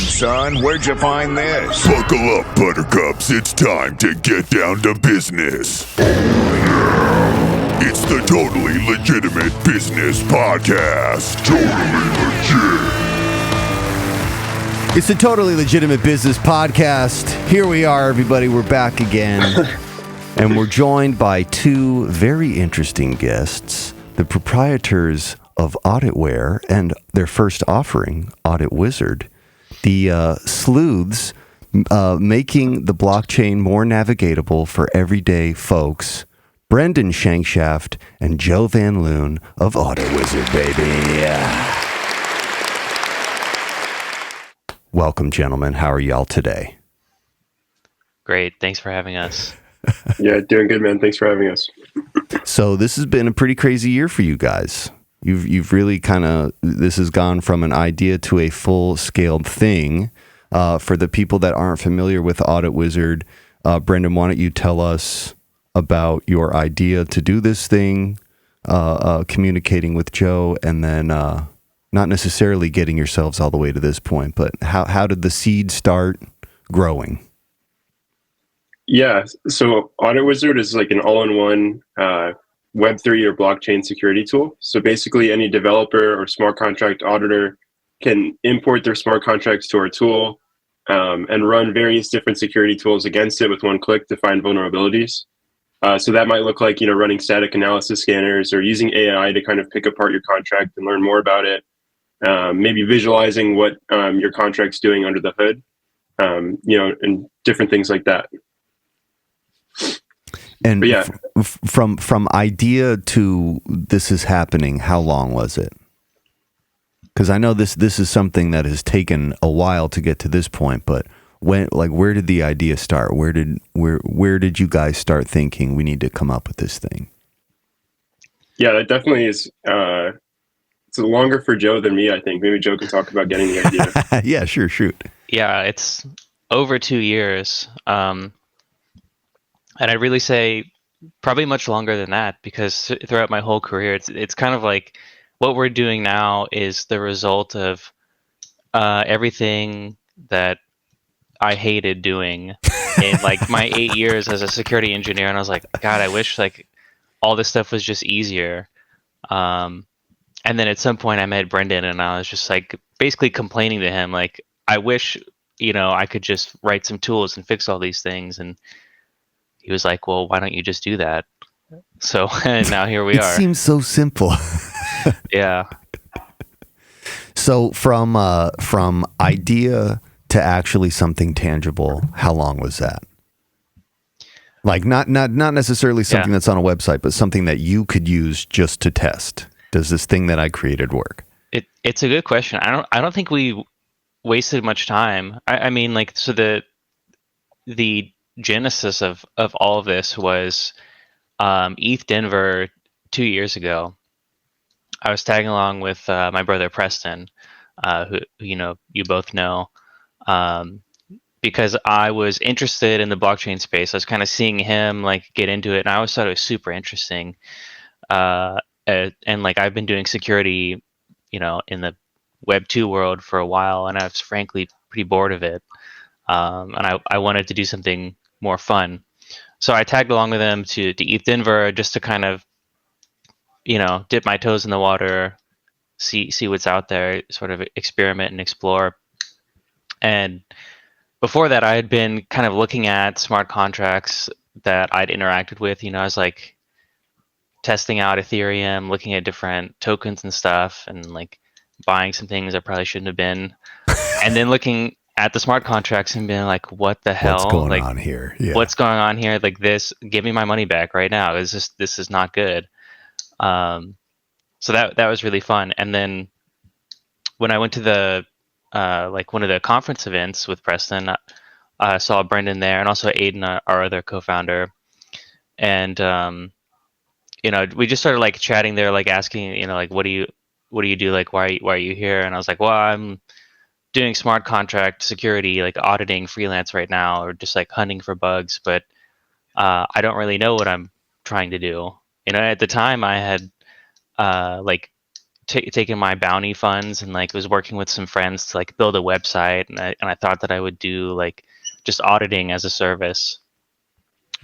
son. Where'd you find this? Buckle up, buttercups. It's time to get down to business. It's the Totally Legitimate Business Podcast. Totally legit. It's the Totally Legitimate Business Podcast. Here we are, everybody. We're back again. And we're joined by two very interesting guests, the proprietors of AuditWare and their first offering, Audit Wizard, the sleuths making the blockchain more navigatable for everyday folks, Brendan Shankshaft and Joe Van Loon of Audit Wizard, baby. Welcome, gentlemen. How are y'all today? Great. Thanks for having us. Yeah, doing good, man. Thanks for having us. So this has been a pretty crazy year for you guys. You've really this has gone from an idea to a full-scaled thing. For the people that aren't familiar with Audit Wizard, Brendan, why don't you tell us about your idea to do this thing, communicating with Joe, and then not necessarily getting yourselves all the way to this point, but how did the seed start growing? Yeah, so Audit Wizard is like an all-in-one Web3 or blockchain security tool. So basically any developer or smart contract auditor can import their smart contracts to our tool and run various different security tools against it with one click to find vulnerabilities. So that might look like, running static analysis scanners or using AI to kind of pick apart your contract and learn more about it. Maybe visualizing what your contract's doing under the hood, and different things like that. And but yeah. From idea to this is happening, how long was it? Because I know this is something that has taken a while to get to this point, but where did the idea start? Where did you guys start thinking we need to come up with this thing? Yeah, that definitely is. It's longer for Joe than me, I think. Maybe Joe can talk about getting the idea. Yeah, sure, shoot. Yeah, it's over 2 years. And I'd really say probably much longer than that, because throughout my whole career, it's kind of like what we're doing now is the result of everything that I hated doing in like my 8 years as a security engineer. And I was like, God, I wish like all this stuff was just easier. And then at some point I met Brendan and I was just like basically complaining to him, like, I wish, I could just write some tools and fix all these things. And he was like, well, why don't you just do that? So and now here we are. It seems so simple. Yeah. So from idea to actually something tangible, how long was that? Like not necessarily something that's on a website, but something that you could use just to test. Does this thing that I created work? It's a good question. I don't think we wasted much time. I mean, like, so the genesis of all of this was ETH Denver 2 years ago. I was tagging along with my brother Preston, who you both know, because I was interested in the blockchain space. I was kind of seeing him like get into it, and I always thought it was super interesting. And like I've been doing security, in the Web 2 world for a while, and I was frankly pretty bored of it. And I wanted to do something more fun. So I tagged along with them to ETH Denver just to kind of, dip my toes in the water, see what's out there, sort of experiment and explore. And before that, I had been kind of looking at smart contracts that I'd interacted with. I was like testing out Ethereum, looking at different tokens and stuff, and like buying some things I probably shouldn't have been. And then looking at the smart contracts and being like, what the hell? What's going like, on here? Yeah. What's going on here? Like this, give me my money back right now. This is not good. So that was really fun. And then when I went to the like one of the conference events with Preston, I saw Brendan there, and also Aiden, our other co-founder. And we just started like chatting there, like asking, like, what do you do? Like, why are you here? And I was like, well, I'm doing smart contract security, like auditing freelance right now, or just like hunting for bugs, but I don't really know what I'm trying to do. At the time I had like taken my bounty funds and like was working with some friends to like build a website, and I thought that I would do like just auditing as a service,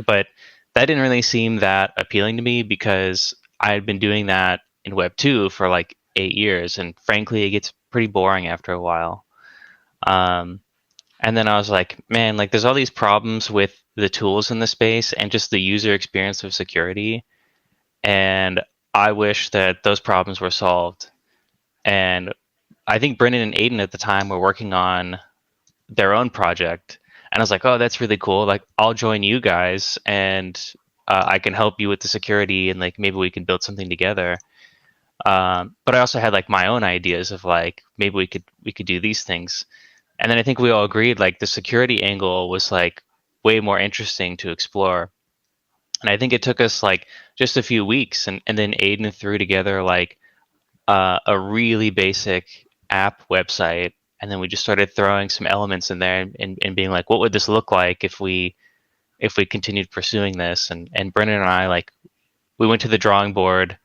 but that didn't really seem that appealing to me because I had been doing that in Web 2 for like 8 years, and frankly, it gets pretty boring after a while. And then I was like, man, like there's all these problems with the tools in the space and just the user experience of security, and I wish that those problems were solved. And I think Brendan and Aiden at the time were working on their own project, and I was like, oh, that's really cool. Like, I'll join you guys, and I can help you with the security, and like maybe we can build something together. But I also had like my own ideas of like maybe we could do these things, and then I think we all agreed like the security angle was like way more interesting to explore. And I think it took us like just a few weeks, and then Aiden threw together like a really basic app website, and then we just started throwing some elements in there and being like, what would this look like if we continued pursuing this? And Brendan and I, like, we went to the drawing board.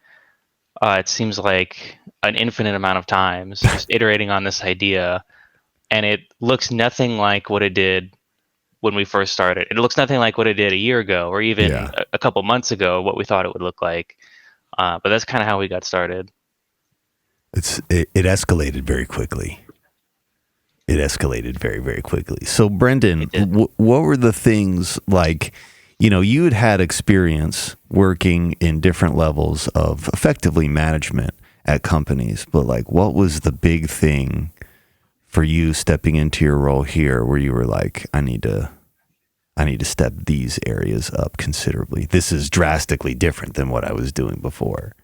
It seems like an infinite amount of times just iterating on this idea, and it looks nothing like what it did when we first started. It looks nothing like what it did a year ago or even a couple months ago, what we thought it would look like. But that's kind of how we got started. It escalated very quickly. It escalated very, very quickly. So, Brendan, what were the things like, you know, you had experience working in different levels of effectively management at companies, but like, what was the big thing for you stepping into your role here where you were like, I need to step these areas up considerably? This is drastically different than what I was doing before.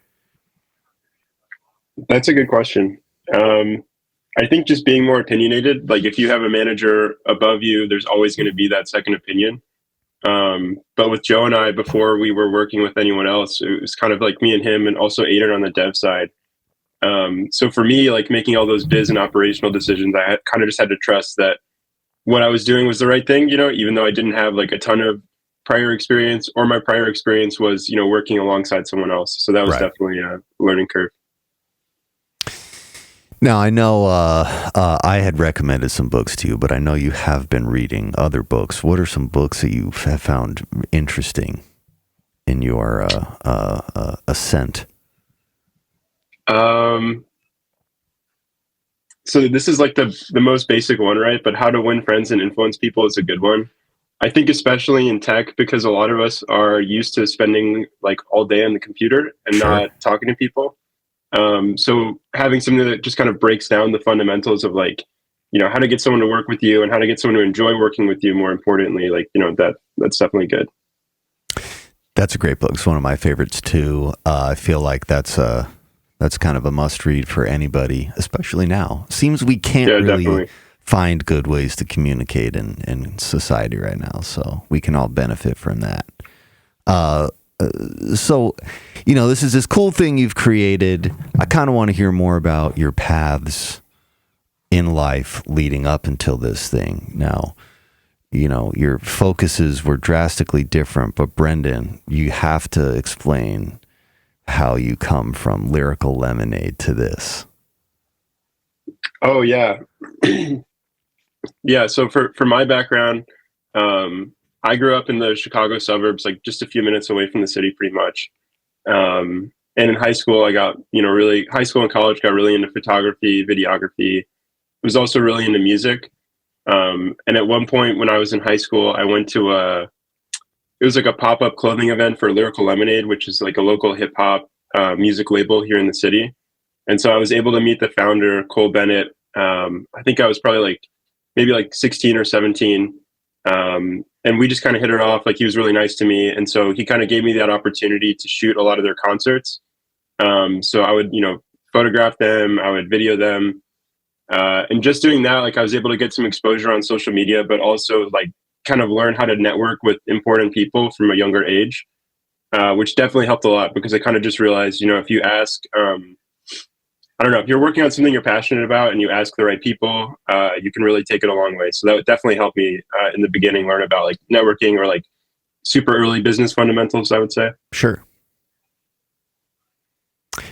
That's a good question. I think just being more opinionated, like if you have a manager above you, there's always going to be that second opinion. But with Joe and I, before we were working with anyone else, it was kind of like me and him, and also Aiden on the dev side. So for me, like making all those biz and operational decisions, I kind of just had to trust that what I was doing was the right thing, you know, even though I didn't have like a ton of prior experience, or my prior experience was, you know, working alongside someone else. So that was definitely a learning curve. Now, I know I had recommended some books to you, but I know you have been reading other books. What are some books that you have found interesting in your ascent? So this is like the most basic one, right? But How to Win Friends and Influence People is a good one. I think especially in tech, because a lot of us are used to spending like all day on the computer and not talking to people. So having something that just kind of breaks down the fundamentals of like, you know, how to get someone to work with you and how to get someone to enjoy working with you, more importantly, like, you know, that's definitely good. That's a great book. It's one of my favorites too. I feel like that's kind of a must read for anybody, especially now. Seems we can't really find good ways to communicate in society right now. So we can all benefit from that. So, you know, this is this cool thing you've created. I kind of want to hear more about your paths in life leading up until this thing. Now, you know, your focuses were drastically different, but Brendan, you have to explain how you come from Lyrical Lemonade to this. Oh, yeah. Yeah, so for my background, I grew up in the Chicago suburbs, like just a few minutes away from the city, pretty much. And in high school, I got, you know, high school and college got really into photography, videography. I was also really into music. And at one point when I was in high school, I went to it was like a pop-up clothing event for Lyrical Lemonade, which is like a local hip hop music label here in the city. And so I was able to meet the founder, Cole Bennett. I think I was probably maybe 16 or 17. And we just kind of hit it off. Like, he was really nice to me. And so he kind of gave me that opportunity to shoot a lot of their concerts. So I would, you know, photograph them, I would video them. And just doing that, like, I was able to get some exposure on social media, but also like kind of learn how to network with important people from a younger age, which definitely helped a lot, because I kind of just realized, you know, if you ask, I don't know, if you're working on something you're passionate about and you ask the right people, you can really take it a long way. So that would definitely help me in the beginning learn about like networking or like super early business fundamentals, I would say. Sure.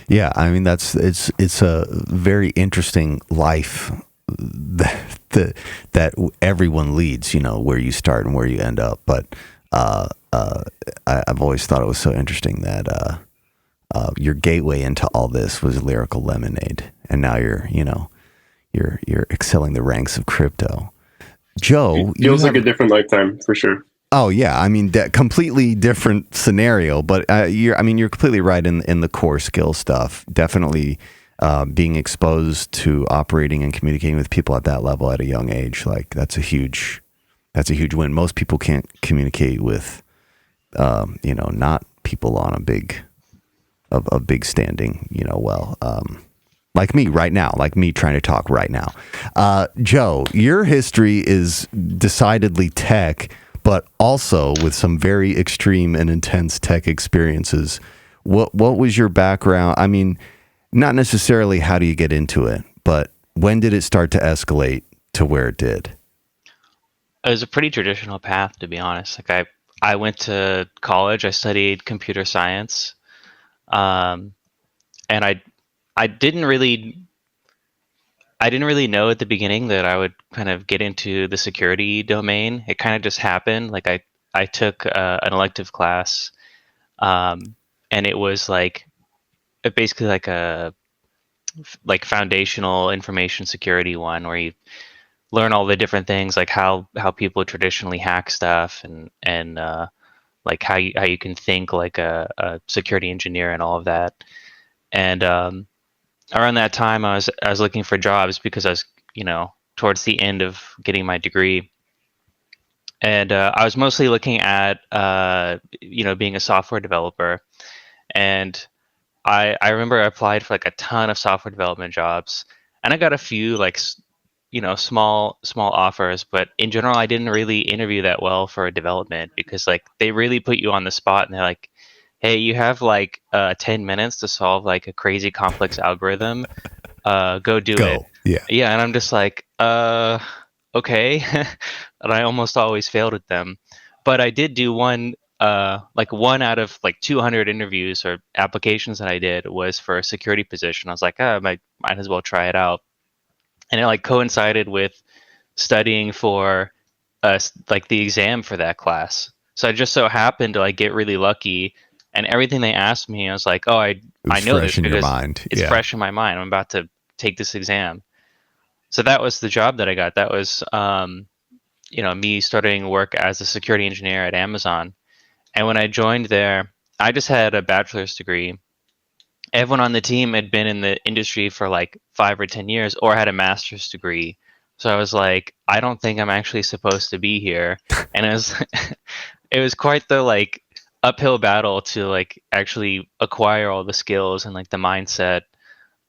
Yeah, I mean it's a very interesting life that everyone leads. You know, where you start and where you end up. But I've always thought it was so interesting that your gateway into all this was Lyrical Lemonade, and now you're excelling the ranks of crypto. Joe, it feels like a different lifetime for sure. Oh yeah, I mean completely different scenario, but you're completely right in the core skill stuff. Definitely being exposed to operating and communicating with people at that level at a young age, like that's a huge win. Most people can't communicate with not people on a big standing, like me right now, like me trying to talk right now. Joe, your history is decidedly tech, but also with some very extreme and intense tech experiences. What was your background? I mean, not necessarily how do you get into it, but when did it start to escalate to where it did? It was a pretty traditional path, to be honest. Like I went to college, I studied computer science, and I didn't really know at the beginning that I would kind of get into the security domain. It kind of just happened. Like I took an elective class, and it was basically like a foundational information security one where you learn all the different things, like how people traditionally hack stuff and like how you can think like a security engineer and all of that. And around that time, I was looking for jobs because I was, towards the end of getting my degree, and I was mostly looking at, being a software developer. And I remember I applied for like a ton of software development jobs, and I got a few small offers, but in general, I didn't really interview that well for development because like they really put you on the spot, and they're like, hey, you have 10 minutes to solve like a crazy complex algorithm. Go do it. Yeah. And I'm just like, okay. And I almost always failed at them. But I did do one out of 200 interviews or applications that I did was for a security position. I was like, I might as well try it out. And it coincided with studying for the exam for that class. So I just so happened to get really lucky. And everything they asked me, I was like, oh, I know this because it's fresh in my mind. I'm about to take this exam. So that was the job that I got. That was, me starting work as a security engineer at Amazon. And when I joined there, I just had a bachelor's degree. Everyone on the team had been in the industry for 5 or 10 years or had a master's degree. So I was like, I don't think I'm actually supposed to be here. And it was quite the uphill battle to actually acquire all the skills and the mindset.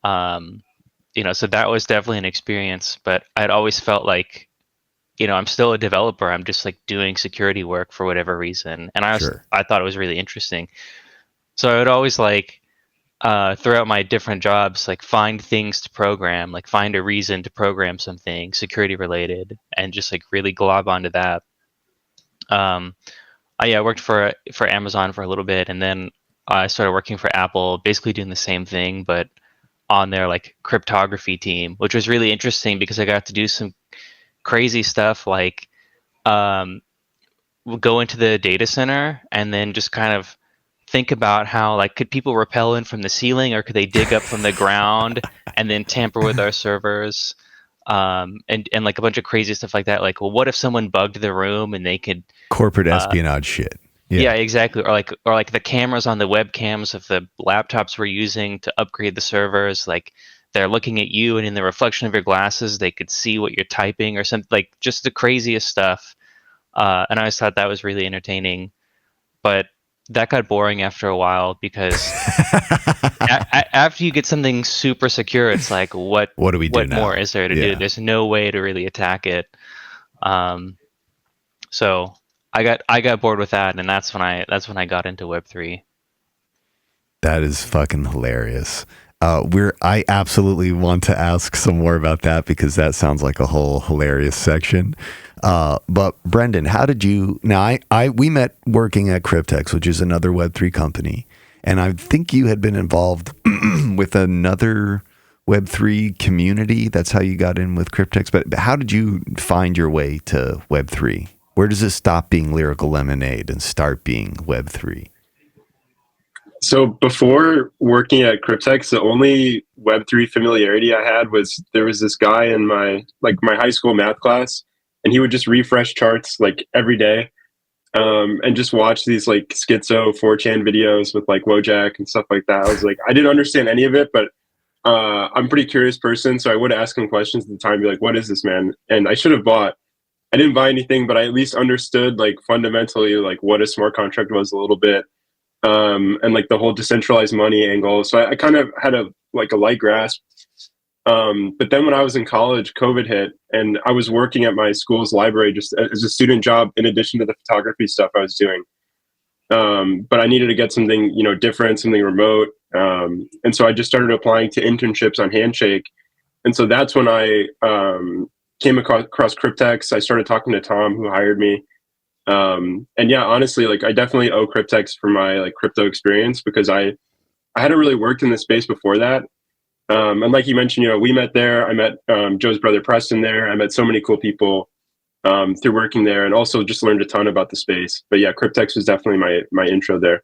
So that was definitely an experience, but I'd always felt I'm still a developer. I'm just doing security work for whatever reason. And I thought it was really interesting. So I would always throughout my different jobs, find things to program, find a reason to program something security related and just really glob onto that. I worked for Amazon for a little bit, and then I started working for Apple, basically doing the same thing, but on their cryptography team, which was really interesting because I got to do some crazy stuff go into the data center and then just kind of think about how could people rappel in from the ceiling or could they dig up from the ground and then tamper with our servers, and a bunch of crazy stuff like that. Well, what if someone bugged the room and they could corporate espionage shit? Yeah, exactly. Or the cameras on the webcams of the laptops we're using to upgrade the servers, they're looking at you and in the reflection of your glasses, they could see what you're typing or something, just the craziest stuff. And I always thought that was really entertaining, but that got boring after a while because after you get something super secure, it's what do we do what now? More is there to do? There's no way to really attack it. So I got bored with that, and that's when I got into Web3. That is fucking hilarious. I absolutely want to ask some more about that because that sounds like a whole hilarious section. But Brendan, how did you? Now, we met working at Cryptex, which is another Web3 company, And I think you had been involved with another Web3 community. That's how you got in with Cryptex. But how did you find your way to Web3? Where does it stop being Lyrical Lemonade and start being Web3? So before working at Cryptex, the only Web3 familiarity I had was there was this guy in my high school math class, and he would just refresh charts like every day. And just watch these like schizo 4chan videos with like Wojak and stuff like that. I was like, I didn't understand any of it, but I'm a pretty curious person. So I would ask him questions at the time, be like, what is this, man? And I should have bought. I didn't buy anything, but I at least understood like fundamentally like what a smart contract was a little bit. And like the whole decentralized money angle. So I kind of had a light grasp. But then when I was in college, COVID hit, and I was working at my school's library just as a student job in addition to the photography stuff I was doing. But I needed to get something, different, something remote. And so I just started applying to internships on Handshake. And so that's when I came across Cryptex. I started talking to Tom, who hired me. And yeah, honestly, like I definitely owe Cryptex for my like crypto experience, because I hadn't really worked in this space before that. And like you mentioned, we met there. I met Joe's brother Preston there. I met so many cool people through working there, and also just learned a ton about the space. But yeah, Cryptex was definitely my intro there.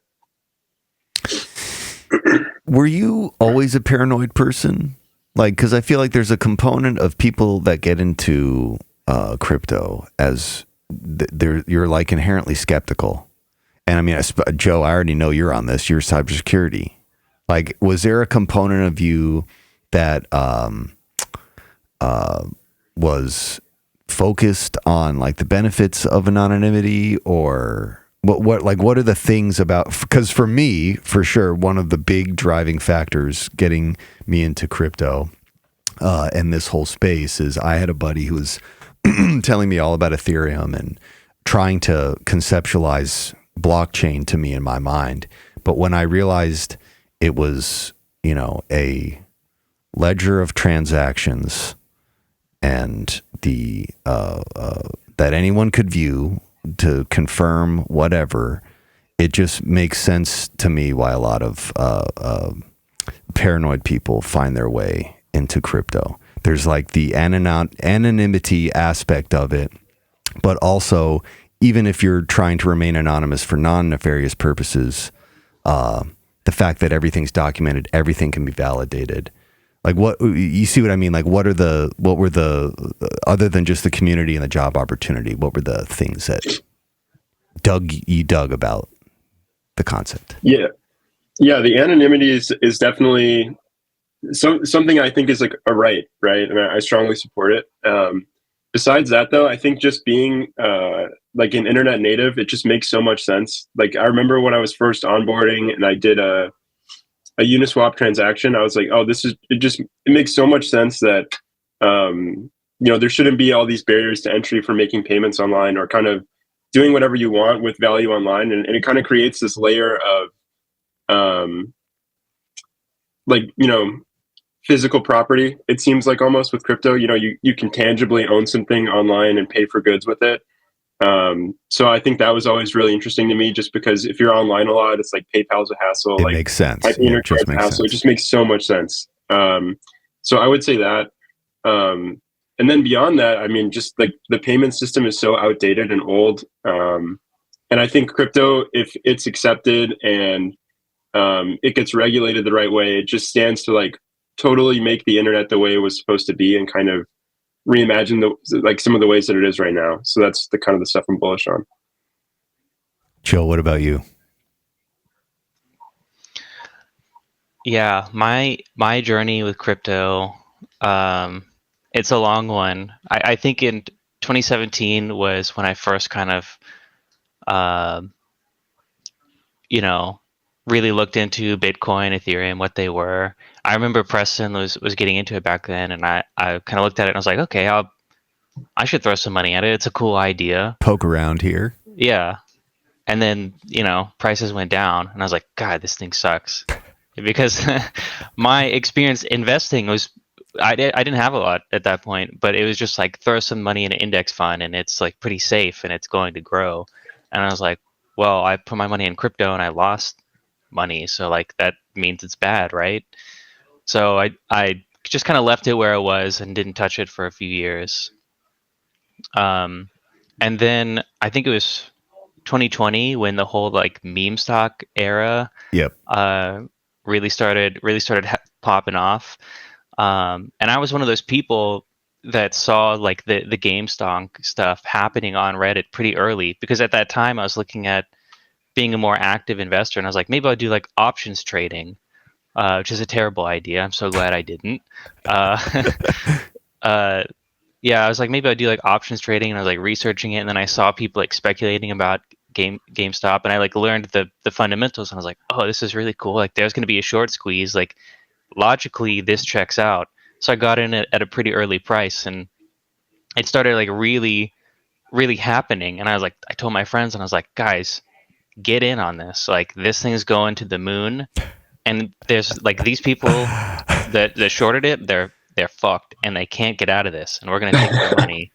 Were you always a paranoid person? Like, because I feel like there's a component of people that get into crypto as you're like inherently skeptical. And I mean, Joe, I already know you're on this. You're cybersecurity. Like, was there a component of you that was focused on like the benefits of anonymity, or what are the things about? Because for me, for sure, one of the big driving factors getting me into crypto and this whole space is I had a buddy who was telling me all about Ethereum and trying to conceptualize blockchain to me in my mind. But when I realized it was, a ledger of transactions and the that anyone could view to confirm whatever, it just makes sense to me why a lot of paranoid people find their way into crypto. There's like the anonymity aspect of it, but also even if you're trying to remain anonymous for non-nefarious purposes, the fact that everything's documented, everything can be validated. Like, what you see what I mean? Like, what were the other than just the community and the job opportunity, what were the things that you dug about the concept? Yeah, the anonymity is definitely something I think is like a right, and I strongly support it. Besides that, though, I think just being like an internet native, it just makes so much sense. Like, I remember when I was first onboarding and I did a Uniswap transaction, I was like, oh, it makes so much sense that, there shouldn't be all these barriers to entry for making payments online or kind of doing whatever you want with value online. And it kind of creates this layer of, physical property. It seems like almost with crypto, you can tangibly own something online and pay for goods with it. So I think that was always really interesting to me, just because if you're online a lot, it's like PayPal's a hassle. It makes sense. It just makes so much sense. So I would say that. And then beyond that, I mean, just like the payment system is so outdated and old. And I think crypto, if it's accepted and it gets regulated the right way, it just stands to like totally make the internet the way it was supposed to be and kind of reimagine some of the ways that it is right now. So that's the kind of the stuff I'm bullish on. Joe, what about you? Yeah, my journey with crypto, it's a long one. I think in 2017 was when I first kind of, really looked into Bitcoin, Ethereum, what they were. I remember Preston was getting into it back then, and I kind of looked at it and I was like, okay, I should throw some money at it. It's a cool idea. Poke around here. Yeah. And then, prices went down and I was like, God, this thing sucks. Because my experience investing was, I didn't have a lot at that point, but it was just like throw some money in an index fund and it's like pretty safe and it's going to grow. And I was like, well, I put my money in crypto and I lost money. So like that means it's bad, right? So I just kind of left it where it was and didn't touch it for a few years. And then I think it was 2020 when the whole like meme stock era Yep. really started popping off. And I was one of those people that saw like the GameStonk stuff happening on Reddit pretty early, because at that time I was looking at being a more active investor, and I was like, maybe I'll do like options trading, which is a terrible idea. I'm so glad I didn't. Yeah, I was like, maybe I'll do like options trading, and I was like researching it, and then I saw people like speculating about GameStop, and I like learned the fundamentals, and I was like, oh, this is really cool. Like there's going to be a short squeeze. Like logically, this checks out. So I got in at a pretty early price, and it started like really, really happening. And I was like, I told my friends, and I was like, guys, get in on this. Like this thing's going to the moon. And there's like these people that shorted it, they're fucked, and they can't get out of this. And we're gonna take their money,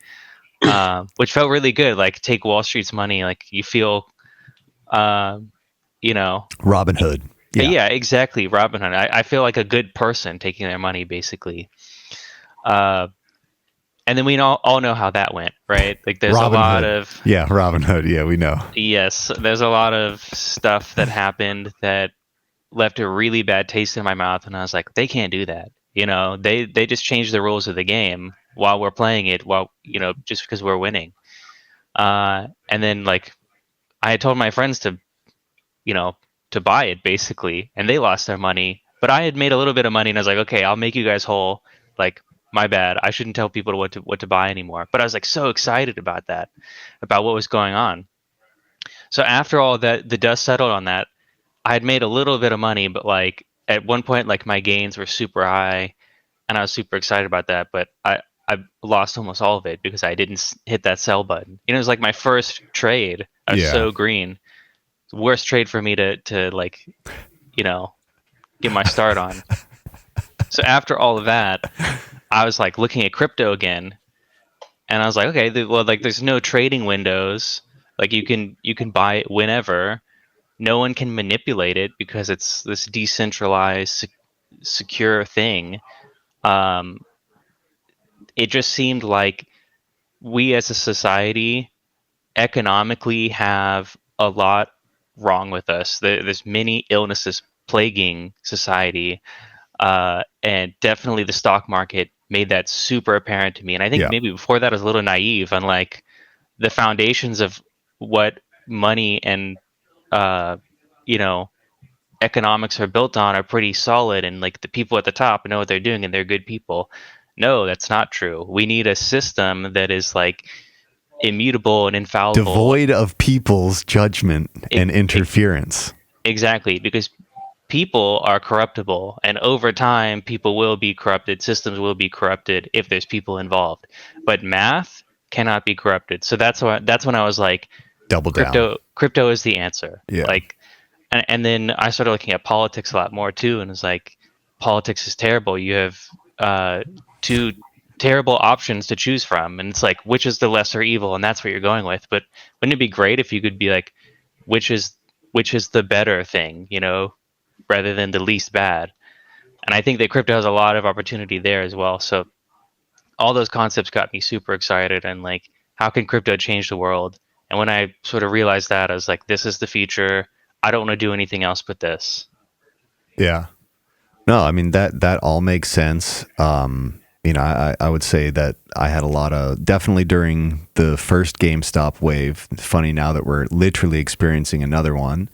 which felt really good. Like take Wall Street's money. Like you feel, Robin Hood. Yeah, exactly. Robin Hood. I feel like a good person taking their money, basically. And then we all know how that went, right? Like there's Robin a lot Hood. of Robin Hood. Yeah, we know. Yes, there's a lot of stuff that happened that left a really bad taste in my mouth, and I was like, they can't do that. They just changed the rules of the game while we're playing it, just because we're winning. And then like I had told my friends to buy it basically, and they lost their money, but I had made a little bit of money, and I was like, okay, I'll make you guys whole. Like my bad, I shouldn't tell people what to buy anymore. But I was like so excited about that, about what was going on. So after all that, the dust settled on that, I had made a little bit of money, but like at one point, like my gains were super high, and I was super excited about that. But I lost almost all of it because I didn't hit that sell button. It was like my first trade. I was so green. Worst trade for me to like, get my start on. So after all of that, I was like looking at crypto again, and I was like, okay, like there's no trading windows. Like you can buy it whenever. No one can manipulate it because it's this decentralized, secure thing. It just seemed like we as a society economically have a lot wrong with us. There's many illnesses plaguing society, and definitely the stock market made that super apparent to me. And I think maybe before that I was a little naive on like the foundations of what money and economics are built on are pretty solid, and like the people at the top know what they're doing and they're good people. No, that's not true. We need a system that is like immutable and infallible, devoid of people's judgment and interference. Exactly, because people are corruptible, and over time people will be corrupted, systems will be corrupted if there's people involved. But math cannot be corrupted. So that's when I was like, double down. Crypto is the answer. Yeah. Like, and then I started looking at politics a lot more too, and it's like, politics is terrible. You have two terrible options to choose from, and it's like, which is the lesser evil, and that's what you're going with. But wouldn't it be great if you could be like, which is the better thing, rather than the least bad? And I think that crypto has a lot of opportunity there as well. So all those concepts got me super excited, and like, how can crypto change the world? And when I sort of realized that, I was like, this is the future. I don't want to do anything else but this. Yeah. No, I mean, that all makes sense. I would say that I had a lot of, definitely during the first GameStop wave. It's funny now that we're literally experiencing another one,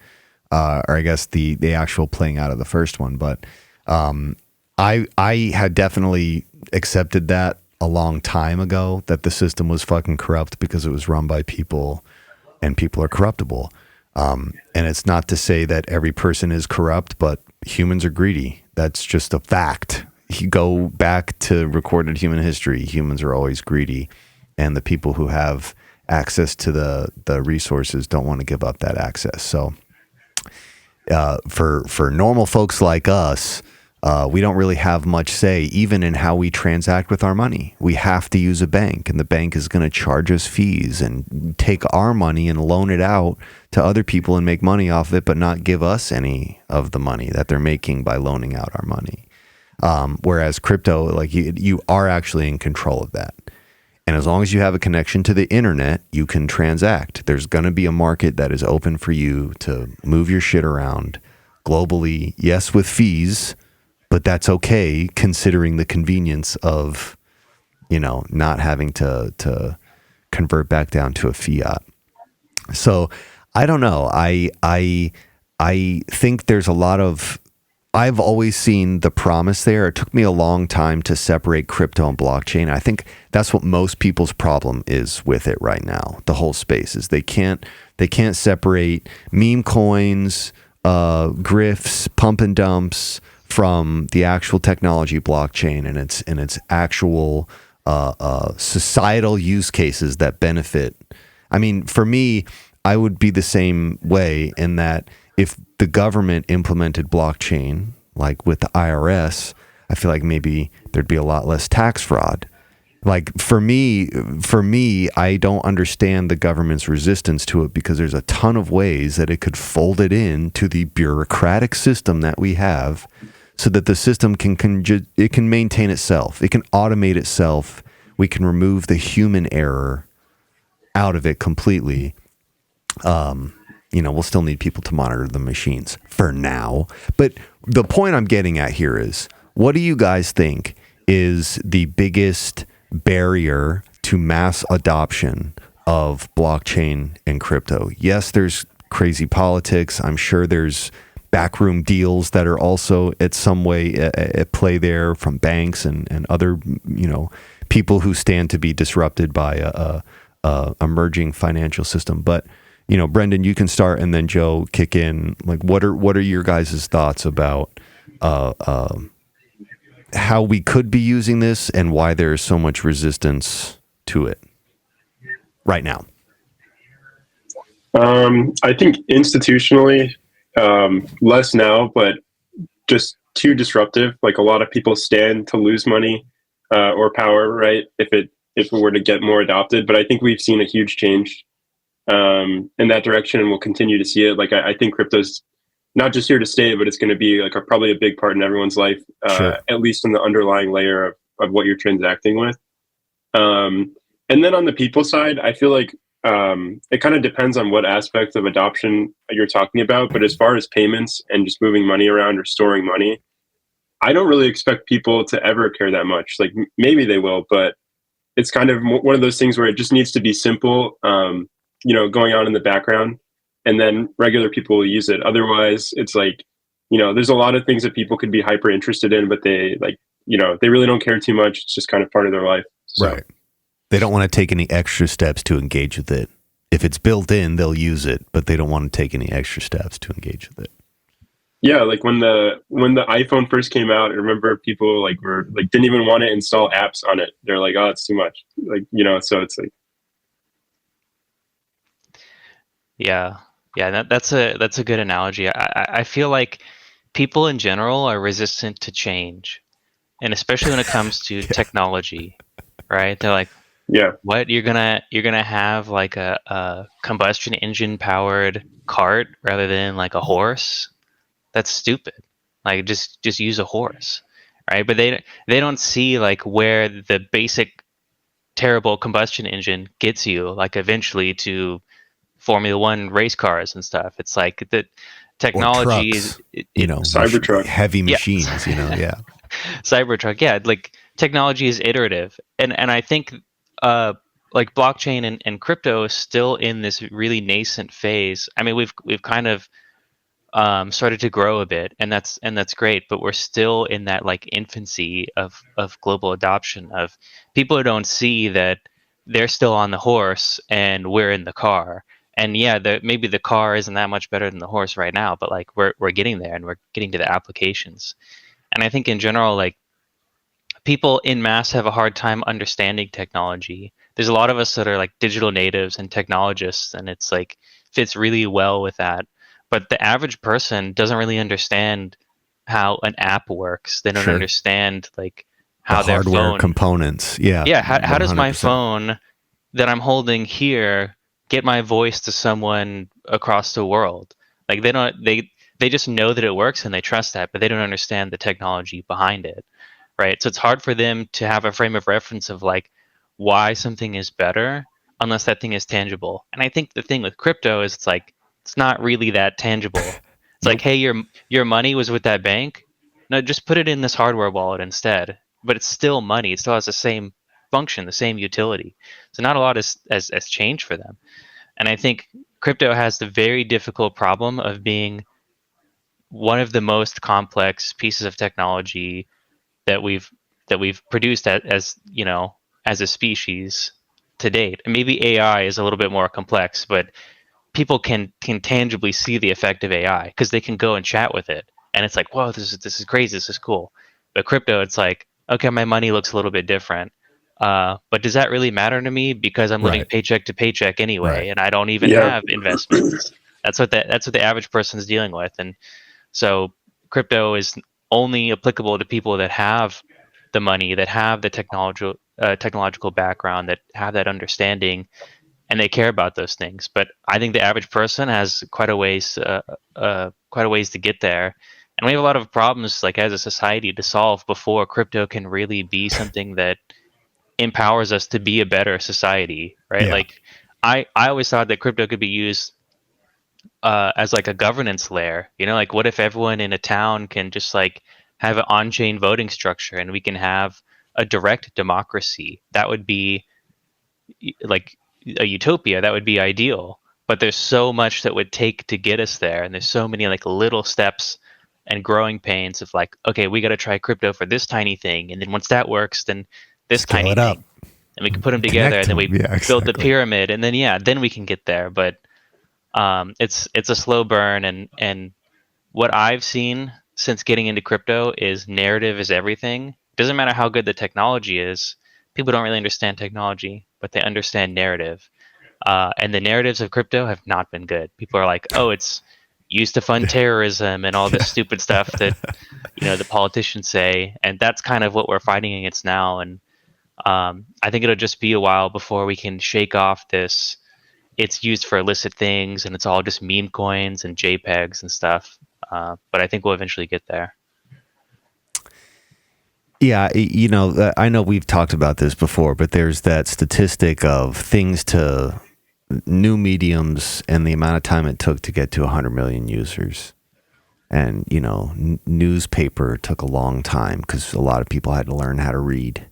or I guess the actual playing out of the first one. But I had definitely accepted that a long time ago, that the system was fucking corrupt because it was run by people, and people are corruptible. And it's not to say that every person is corrupt, but humans are greedy. That's just a fact. You go back to recorded human history, humans are always greedy, and the people who have access to the resources don't want to give up that access. So for normal folks like us, We don't really have much say even in how we transact with our money. We have to use a bank, and the bank is going to charge us fees and take our money and loan it out to other people and make money off of it, but not give us any of the money that they're making by loaning out our money. Whereas crypto, like you are actually in control of that. And as long as you have a connection to the internet, you can transact. There's going to be a market that is open for you to move your shit around globally. Yes, with fees, but that's okay considering the convenience of, not having to convert back down to a fiat. So I don't know. I think there's a lot of, I've always seen the promise there. It took me a long time to separate crypto and blockchain. I think that's what most people's problem is with it right now. The whole space is they can't separate meme coins, grifts, pump and dumps from the actual technology blockchain and its actual societal use cases that benefit. I mean, for me, I would be the same way in that if the government implemented blockchain, like with the IRS, I feel like maybe there'd be a lot less tax fraud. Like for me, I don't understand the government's resistance to it because there's a ton of ways that it could fold it into the bureaucratic system that we have, so that the system can maintain itself. It can automate itself. We can remove the human error out of it completely. We'll still need people to monitor the machines for now. But the point I'm getting at here is, what do you guys think is the biggest barrier to mass adoption of blockchain and crypto? Yes, there's crazy politics. I'm sure there's backroom deals that are also at some way at play there from banks and other, people who stand to be disrupted by a emerging financial system. But Brendan, you can start, and then Joe kick in. Like, what are your guys' thoughts about how we could be using this and why there's so much resistance to it right now? I think institutionally, less now, but just too disruptive. Like, a lot of people stand to lose money or power, right? If it were to get more adopted. But I think we've seen a huge change in that direction, and we'll continue to see it. Like, I think crypto's not just here to stay, but it's going to be like probably a big part in everyone's life, Sure. At least in the underlying layer of what you're transacting with. And then on the people side, I feel like it kind of depends on what aspect of adoption you're talking about. But as far as payments and just moving money around or storing money, I don't really expect people to ever care that much. Like, maybe they will, but it's kind of one of those things where it just needs to be simple, going on in the background, and then regular people will use it. Otherwise, it's like, there's a lot of things that people could be hyper interested in, but they they really don't care too much. It's just kind of part of their life. So. Right. They don't want to take any extra steps to engage with it. If it's built in, they'll use it, but they don't want to take any extra steps to engage with it. Yeah, like when the iPhone first came out, I remember people were didn't even want to install apps on it. They're like, "Oh, it's too much." So it's like, Yeah, that's a good analogy. I feel like people in general are resistant to change, and especially when it comes to technology, right? They're like, yeah, what, you're gonna have like a combustion engine powered cart rather than like a horse? That's stupid. Like, just use a horse, right? But they don't see like where the basic terrible combustion engine gets you, like eventually to Formula One race cars and stuff. It's like the technology is, Cybertruck, heavy machines, yeah. Cybertruck, yeah. Like, technology is iterative, and I think like blockchain and crypto is still in this really nascent phase. I mean, we've kind of started to grow a bit, and that's great, but we're still in that like infancy of global adoption, of people who don't see that they're still on the horse and we're in the car. And yeah, maybe the car isn't that much better than the horse right now, but like we're getting there, and we're getting to the applications. And I think in general, like, people in mass have a hard time understanding technology. There's a lot of us that are like digital natives and technologists, and it's like fits really well with that. But the average person doesn't really understand how an app works. They don't Sure. understand like how The their hardware phone components. Yeah. yeah, how does my 100%. phone that I'm holding here get my voice to someone across the world? Like they just know that it works and they trust that, but they don't understand the technology behind it, right? So it's hard for them to have a frame of reference of like why something is better unless that thing is tangible. And I think the thing with crypto is it's not really that tangible. It's like, Nope. hey, your money was with that bank. No, just put it in this hardware wallet instead. But it's still money. It still has the same function, the same utility. So not a lot has changed for them. And I think crypto has the very difficult problem of being one of the most complex pieces of technology that we've produced as you know as a species to date. And maybe AI is a little bit more complex, but people can tangibly see the effect of AI because they can go and chat with it, and it's like, whoa, this is crazy, this is cool. But crypto, it's like, okay, my money looks a little bit different, but does that really matter to me because I'm living Right. paycheck to paycheck anyway, Right. and I don't even Yeah. have investments. That's what the average person is dealing with, and so crypto is only applicable to people that have the money, that have the technological background, that have that understanding, and they care about those things. But I think the average person has quite a ways to get there, and we have a lot of problems like as a society to solve before crypto can really be something that empowers us to be a better society, right? Yeah. Like I always thought that crypto could be used as like a governance layer. You know, like what if everyone in a town can just like have an on-chain voting structure and we can have a direct democracy? That would be like a utopia. That would be ideal. But there's so much that would take to get us there, and there's so many like little steps and growing pains of like, okay, we got to try crypto for this tiny thing, and then once that works, then this Scale tiny it up. thing, and we can put them together, and then we Yeah, build the exactly. pyramid, and then then we can get there. But it's a slow burn, and what I've seen since getting into crypto is narrative is everything. Doesn't matter how good the technology is. People don't really understand technology, but they understand narrative. And the narratives of crypto have not been good. People are like, "Oh, it's used to fund terrorism and all this stupid stuff that the politicians say," and that's kind of what we're fighting against now. And I think it'll just be a while before we can shake off this. It's used for illicit things, and it's all just meme coins and JPEGs and stuff. But I think we'll eventually get there. Yeah, I know we've talked about this before, but there's that statistic of things to new mediums and the amount of time it took to get to 100 million users. And, newspaper took a long time because a lot of people had to learn how to read.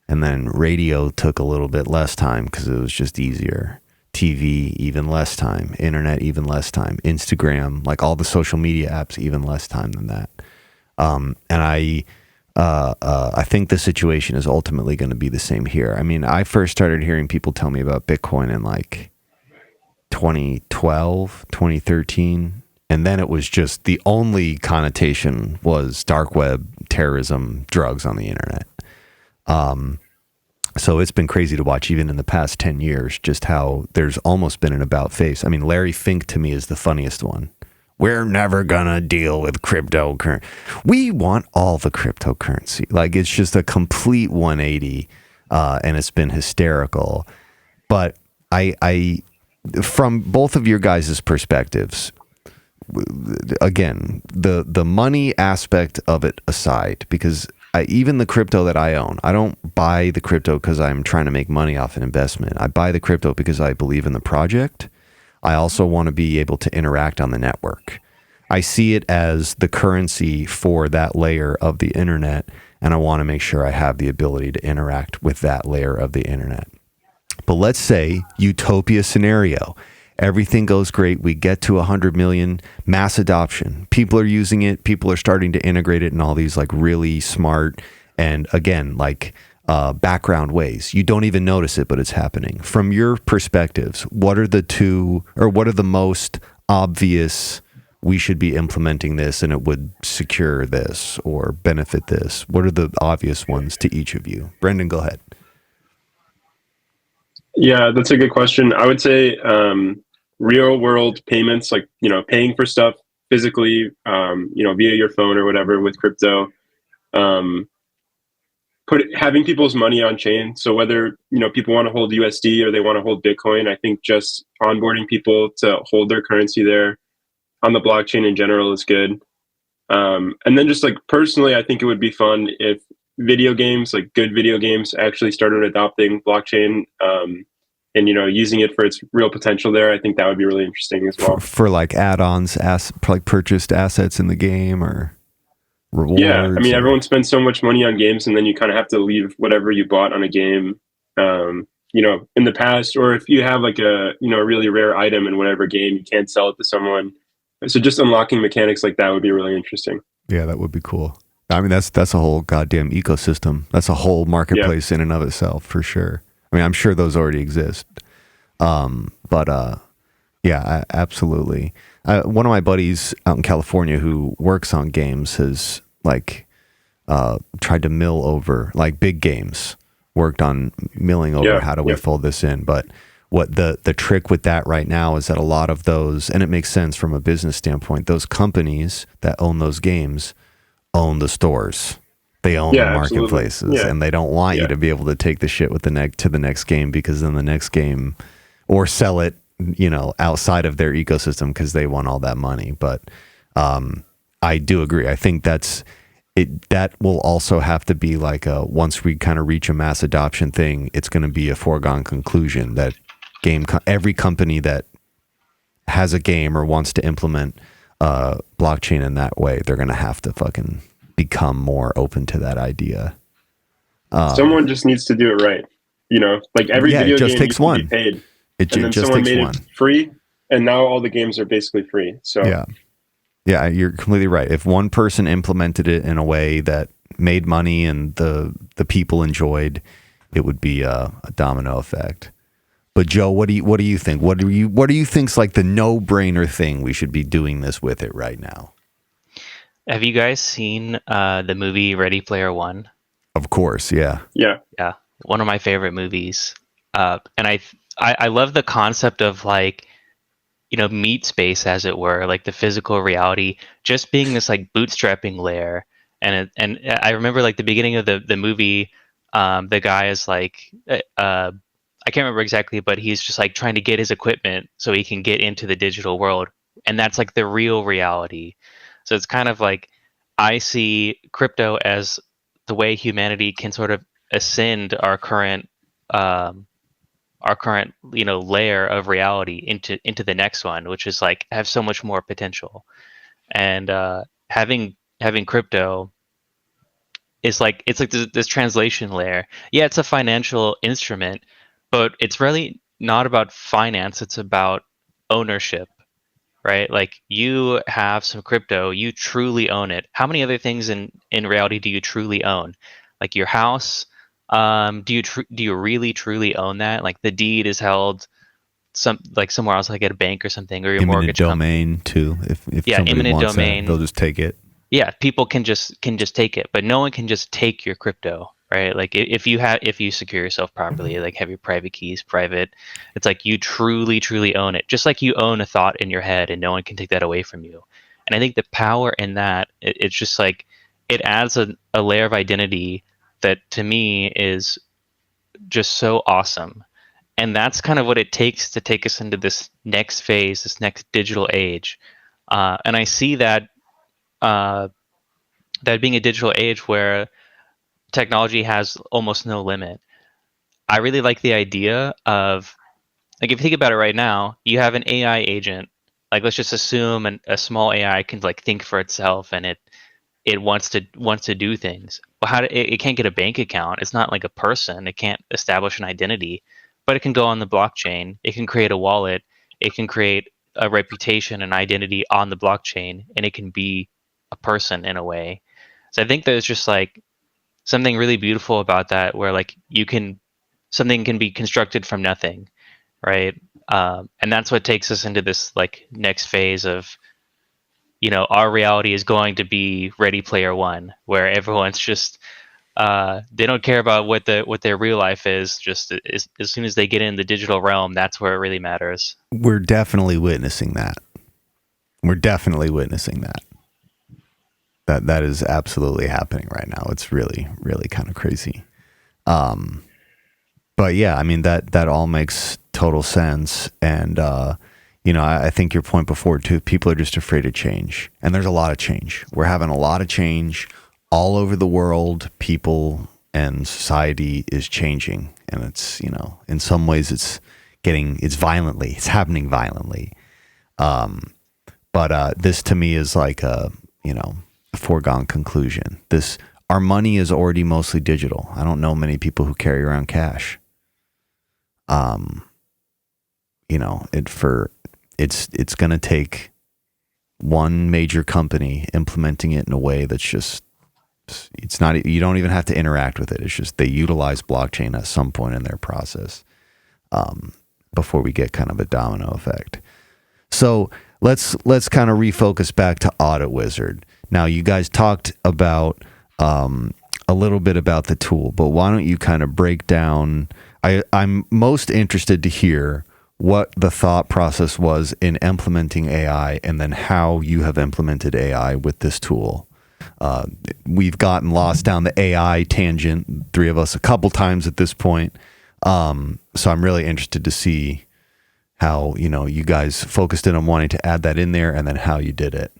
And then radio took a little bit less time because it was just easier. TV, even less time. Internet, even less time. Instagram, like all the social media apps, even less time than that. And I think the situation is ultimately going to be the same here. I mean, I first started hearing people tell me about Bitcoin in like 2012, 2013. And then it was just the only connotation was dark web, terrorism, drugs on the internet. So it's been crazy to watch even in the past 10 years, just how there's almost been an about face. I mean, Larry Fink to me is the funniest one. We're never going to deal with cryptocurrency. We want all the cryptocurrency. Like, it's just a complete 180, and it's been hysterical. But I from both of your guys' perspectives, again, the money aspect of it aside, because even the crypto that I own, I don't buy the crypto because I'm trying to make money off an investment. I buy the crypto because I believe in the project. I also want to be able to interact on the network. I see it as the currency for that layer of the internet, and I want to make sure I have the ability to interact with that layer of the internet. But let's say utopia scenario. Everything goes great. We get to 100 million, mass adoption. People are using it. People are starting to integrate it in all these like really smart and, again, like background ways. You don't even notice it, but it's happening. From your perspectives, what are the most obvious, we should be implementing this and it would secure this or benefit this? What are the obvious ones to each of you? Brendan, go ahead. Yeah, that's a good question. I would say real world payments, like, paying for stuff physically, via your phone or whatever with crypto. Having people's money on chain. So whether, people want to hold USD or they want to hold Bitcoin, I think just onboarding people to hold their currency there on the blockchain in general is good. And then just like personally, I think it would be fun if video games, like good video games, actually started adopting blockchain, and using it for its real potential there. I think that would be really interesting as well. For like add-ons, like purchased assets in the game or rewards. Yeah, I mean, everyone spends so much money on games, and then you kind of have to leave whatever you bought on a game, in the past, or if you have like a really rare item in whatever game, you can't sell it to someone. So just unlocking mechanics like that would be really interesting. Yeah, that would be cool. I mean, that's a whole goddamn ecosystem. That's a whole marketplace in and of itself, for sure. I mean, I'm sure those already exist. Yeah, absolutely. One of my buddies out in California who works on games has tried to mill over like big games, worked on milling over how do we fold this in. But what the trick with that right now is that a lot of those, and it makes sense from a business standpoint, those companies that own those games own the stores. They own the marketplaces, and they don't want you to be able to take the shit with to the next game, because then the next game, or sell it, outside of their ecosystem because they want all that money. But I do agree. I think that will also have to be like once we kind of reach a mass adoption thing, it's going to be a foregone conclusion that every company that has a game or wants to implement blockchain in that way, they're going to have to fucking become more open to that idea. Someone just needs to do it right. Like every video game takes used to be paid. And then someone made it free, and now all the games are basically free. So yeah, you're completely right. If one person implemented it in a way that made money and the people enjoyed, it would be a domino effect. But Joe, what do you think? What do you think's like the no-brainer thing we should be doing this with it right now? Have you guys seen the movie Ready Player One? Of course, yeah. Yeah, one of my favorite movies. And I love the concept of like, meat space, as it were, like the physical reality just being this like bootstrapping layer. And I remember like the beginning of the movie, the guy is like, I can't remember exactly, but he's just like trying to get his equipment so he can get into the digital world. And that's like the real reality. So it's kind of like, I see crypto as the way humanity can sort of ascend our current layer of reality into the next one, which is like have so much more potential. And having crypto is like, it's like this translation layer. Yeah, it's a financial instrument, but it's really not about finance. It's about ownership, right? Like you have some crypto, you truly own it. How many other things in reality do you truly own? Like your house. Do you really truly own that? Like the deed is held somewhere else, like at a bank or something, or your imminent mortgage domain too. If somebody imminent wants domain, that, they'll just take it. Yeah, people can just take it, but no one can just take your crypto, right? Like if you secure yourself properly, like have your private keys private, it's like you truly own it, just like you own a thought in your head, and no one can take that away from you. And I think the power in that, it's just like it adds a layer of identity that to me is just so awesome. And that's kind of what it takes to take us into this next phase, this next digital age. And I see that being a digital age where technology has almost no limit. I really like the idea of, like, if you think about it right now, you have an AI agent. Like, let's just assume a small AI can like think for itself, and it wants to do things. Well, it can't get a bank account. It's not like a person. It can't establish an identity, but it can go on the blockchain. It can create a wallet. It can create a reputation and identity on the blockchain, and it can be a person in a way. So I think there's just like something really beautiful about that, where like something can be constructed from nothing, right? And that's what takes us into this like next phase of, our reality is going to be Ready Player One, where everyone's just they don't care about what their real life is. Just as soon as they get in the digital realm, that's where it really matters. We're definitely witnessing that. We're definitely witnessing that. That is absolutely happening right now. It's really, really kind of crazy. But yeah, I mean, that all makes total sense. And, I think your point before too, people are just afraid of change. And there's a lot of change. We're having a lot of change all over the world. People and society is changing. And it's, in some ways it's happening violently. But this to me is like a foregone conclusion. Our money is already mostly digital. I don't know many people who carry around cash. It's going to take one major company implementing it in a way that's just, it's not, you don't even have to interact with it. It's just they utilize blockchain at some point in their process before we get kind of a domino effect. So let's kind of refocus back to Audit Wizard. Now, you guys talked about a little bit about the tool, but why don't you kind of break down? I'm most interested to hear what the thought process was in implementing AI, and then how you have implemented AI with this tool. We've gotten lost down the AI tangent, three of us, a couple times at this point. So I'm really interested to see how, you guys focused in on wanting to add that in there, and then how you did it.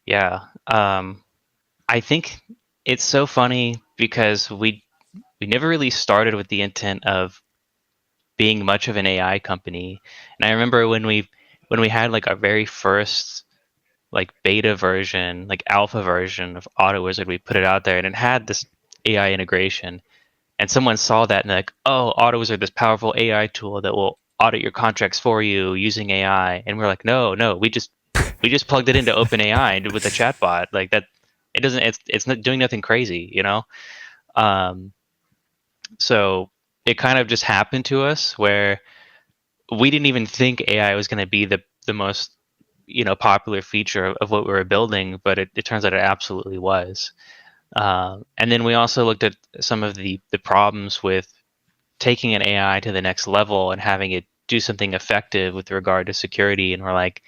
Yeah. I think it's so funny because we never really started with the intent of being much of an AI company. And I remember when we had like our very first like beta version, like alpha version of Audit Wizard, we put it out there and it had this AI integration. And someone saw that and they're like, oh, Audit Wizard, this powerful AI tool that will audit your contracts for you using AI. And we're like, no, we just plugged it into OpenAI with a chatbot. Like that, it's not doing nothing crazy, So it kind of just happened to us where we didn't even think AI was going to be the most, popular feature of what we were building, but it turns out it absolutely was. And then we also looked at some of the problems with taking an AI to the next level and having it do something effective with regard to security. And we're like,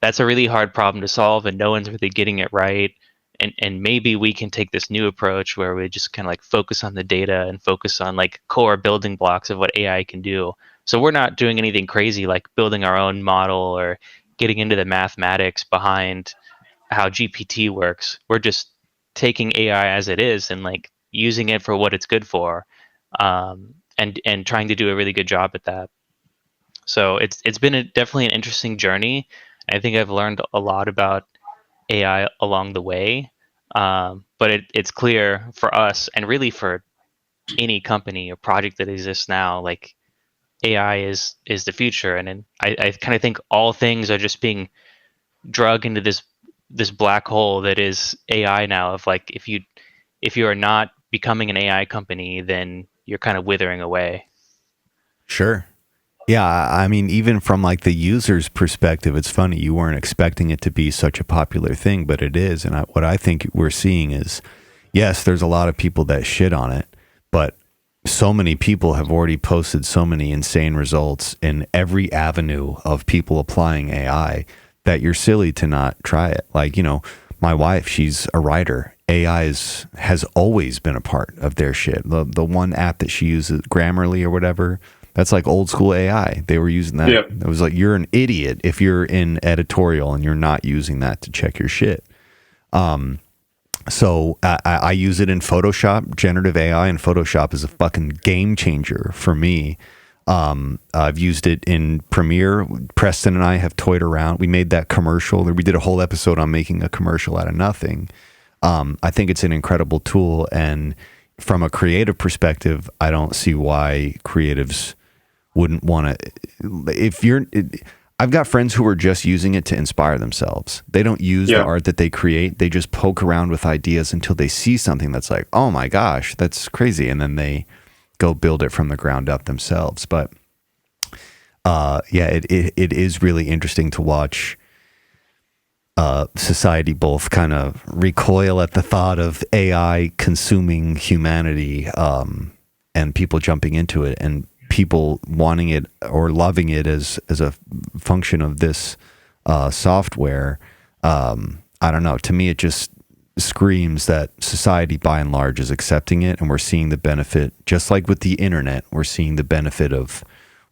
that's a really hard problem to solve and no one's really getting it right. And maybe we can take this new approach where we just kind of like focus on the data and focus on like core building blocks of what AI can do. So we're not doing anything crazy like building our own model or getting into the mathematics behind how GPT works. We're just taking AI as it is and like using it for what it's good for, and trying to do a really good job at that. So it's been definitely an interesting journey. I think I've learned a lot about AI along the way, but it's clear for us and really for any company or project that exists now, like AI is the future. And I kind of think all things are just being drug into this black hole that is AI now. Of like, if you are not becoming an AI company, then you're kind of withering away. Sure. Yeah, I mean, even from like the user's perspective, it's funny. You weren't expecting it to be such a popular thing, but it is. And what I think we're seeing is, yes, there's a lot of people that shit on it, but so many people have already posted so many insane results in every avenue of people applying AI that you're silly to not try it. Like, my wife, she's a writer. AI has always been a part of their shit. The one app that she uses, Grammarly or whatever, that's like old school AI. They were using that. Yep. It was like, you're an idiot if you're in editorial and you're not using that to check your shit. So I use it in Photoshop. Generative AI in Photoshop is a fucking game changer for me. I've used it in Premiere. Preston and I have toyed around. We made that commercial. We did a whole episode on making a commercial out of nothing. I think it's an incredible tool. And from a creative perspective, I don't see why creatives wouldn't want to. I've got friends who are just using it to inspire themselves. They don't use the art that they create. They just poke around with ideas until they see something that's like, oh my gosh, that's crazy. And then they go build it from the ground up themselves. But it is really interesting to watch society both kind of recoil at the thought of AI consuming humanity, and people jumping into it, and people wanting it or loving it as a function of this software. I don't know. To me, it just screams that society by and large is accepting it, and we're seeing the benefit, just like with the internet, we're seeing the benefit of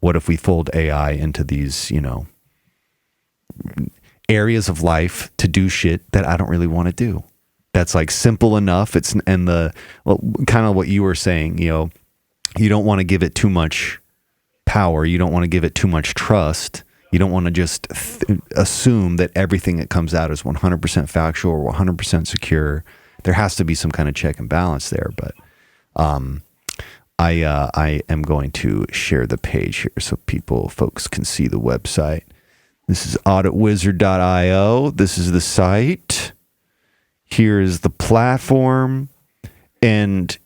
what if we fold AI into these, areas of life to do shit that I don't really want to do. That's like simple enough. It's kind of what you were saying, you don't want to give it too much power. You don't want to give it too much trust. You don't want to just assume that everything that comes out is 100% factual or 100% secure. There has to be some kind of check and balance there. But I am going to share the page here so folks can see the website. This is auditwizard.io. This is the site. Here is the platform. And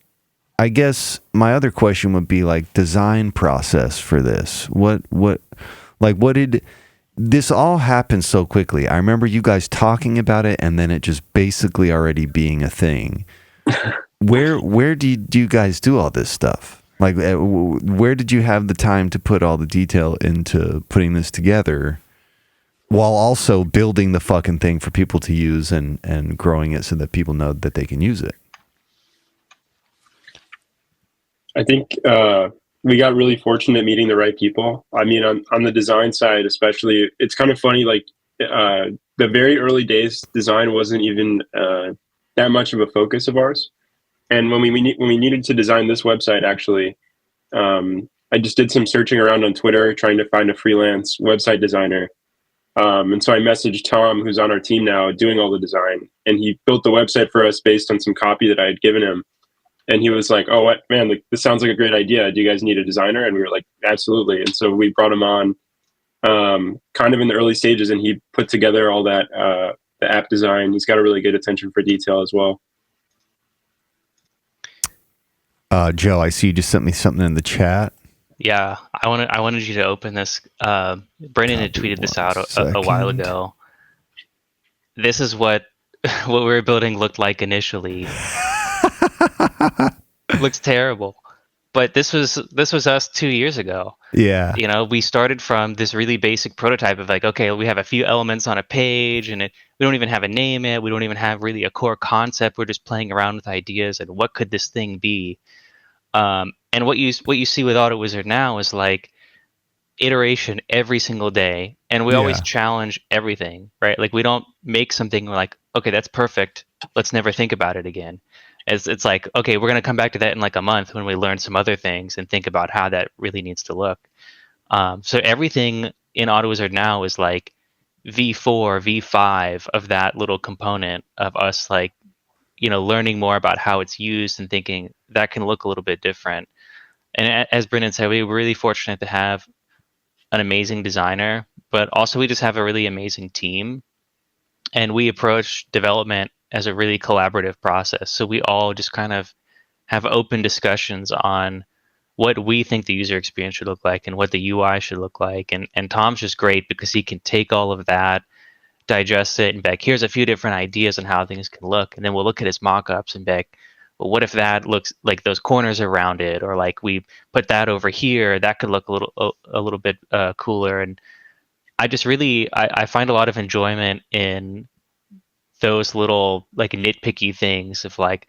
I guess my other question would be like design process for this. What did this all happen so quickly? I remember you guys talking about it and then it just basically already being a thing. Where do you guys do all this stuff? Like, where did you have the time to put all the detail into putting this together while also building the fucking thing for people to use and growing it so that people know that they can use it? I think we got really fortunate meeting the right people. I mean, on the design side, especially, it's kind of funny, like the very early days, design wasn't even that much of a focus of ours. And when we needed to design this website, actually, I just did some searching around on Twitter, trying to find a freelance website designer. And so I messaged Tom, who's on our team now, doing all the design, and he built the website for us based on some copy that I had given him. And he was like, "Oh, what, man, this sounds like a great idea. Do you guys need a designer?" And we were like, "Absolutely." And so we brought him on kind of in the early stages, and he put together all that, the app design. He's got a really good attention for detail as well. Joe, I see you just sent me something in the chat. Yeah, I wanted you to open this. Brendan had tweeted this out a while ago. This is what we were building looked like initially. Looks terrible, but this was us 2 years ago. Yeah, we started from this really basic prototype of like, okay, we have a few elements on a page, and we don't even have a name yet. We don't even have really a core concept. We're just playing around with ideas and what could this thing be. And what you see with Audit Wizard now is like iteration every single day, and we always challenge everything, right? Like we don't make something like, okay, that's perfect, let's never think about it again. It's like, okay, we're going to come back to that in like a month when we learn some other things and think about how that really needs to look. So everything in Audit Wizard now is like V4, V5 of that little component of us, like, learning more about how it's used and thinking that can look a little bit different. And as Brendan said, we were really fortunate to have an amazing designer, but also we just have a really amazing team. And we approach development as a really collaborative process. So we all just kind of have open discussions on what we think the user experience should look like and what the UI should look like. And Tom's just great because he can take all of that, digest it, and be like, here's a few different ideas on how things can look. And then we'll look at his mock-ups and be like, well, what if that looks like those corners are rounded, or like we put that over here, that could look a little bit cooler. And I just really, I find a lot of enjoyment in those little like nitpicky things of like,